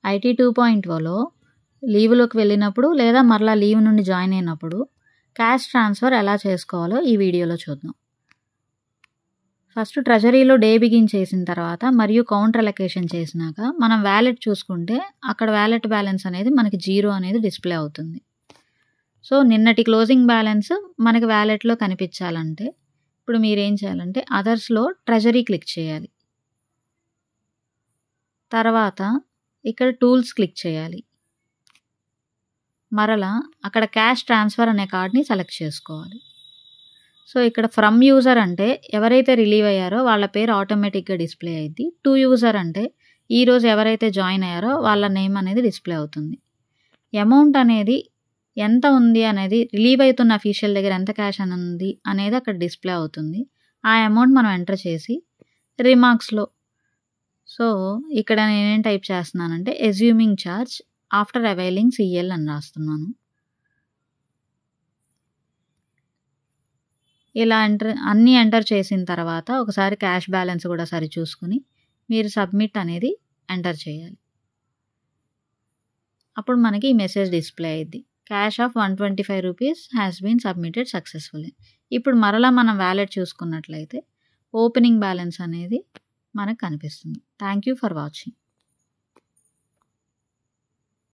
IT 2.0లో లీవ్‌లోకి వెళ్ళినప్పుడు లేదా మరలా లీవ్ నుండి జాయిన్ అయినప్పుడు క్యాష్ ట్రాన్స్‌ఫర్ ఎలా చేసుకోవాలో ఈ వీడియోలో చూద్దాం. ఫస్ట్ ట్రెజరీలో డే బిగిన్ చేసిన తర్వాత మరియు కౌంటర్ అలొకేషన్ చేసినాక మనం వాలెట్ చూసుకుంటే అక్కడ వాలెట్ బ్యాలెన్స్ అనేది మనకి 0 అనేది డిస్‌ప్లే అవుతుంది. సో, నిన్నటి క్లోజింగ్ బ్యాలెన్స్ మనకి వాలెట్‌లో కనిపించాలంటే ఇప్పుడు మీరేం చేయాలంటే అదర్స్‌లో ట్రెజరీ క్లిక్ చేయాలి. తర్వాత ఇక్కడ టూల్స్ క్లిక్ చేయాలి. మరలా అక్కడ క్యాష్ ట్రాన్స్‌ఫర్ అనే కార్డ్‌ని సెలెక్ట్ చేసుకోవాలి. సో, ఇక్కడ ఫ్రమ్ యూజర్ అంటే ఎవరైతే రిలీవ్ అయ్యారో వాళ్ళ పేరు ఆటోమేటిక్‌గా డిస్‌ప్లే అయ్యిద్ది. టు యూజర్ అంటే ఈరోజు ఎవరైతే జాయిన్ అయ్యారో వాళ్ళ నేమ్ అనేది డిస్‌ప్లే అవుతుంది. అమౌంట్ అనేది ఎంత ఉంది అనేది రిలీవ్ అవుతున్న అఫీషియల్ దగ్గర ఎంత క్యాష్ అని ఉంది అనేది అక్కడ డిస్‌ప్లే అవుతుంది. ఆ అమౌంట్ మనం ఎంటర్ చేసి రిమార్క్స్‌లో సో, ఇక్కడ నేనేం టైప్ చేస్తున్నానంటే assuming charge after availing CL అని రాస్తున్నాను. ఇలా అన్నీ ఎంటర్ చేసిన తర్వాత ఒకసారి క్యాష్ బ్యాలెన్స్ కూడా సరిచూసుకొని మీరు సబ్మిట్ అనేది ఎంటర్ చేయాలి. అప్పుడు మనకి ఈ మెసేజ్ డిస్‌ప్లే అయ్యిద్ది. Cash of ₹125 has been submitted successfully. ఇప్పుడు మరలా మనం వాలెట్ చూసుకున్నట్లయితే ఓపెనింగ్ బ్యాలెన్స్ అనేది మనకు కనిపిస్తుంది. Thank you for watching.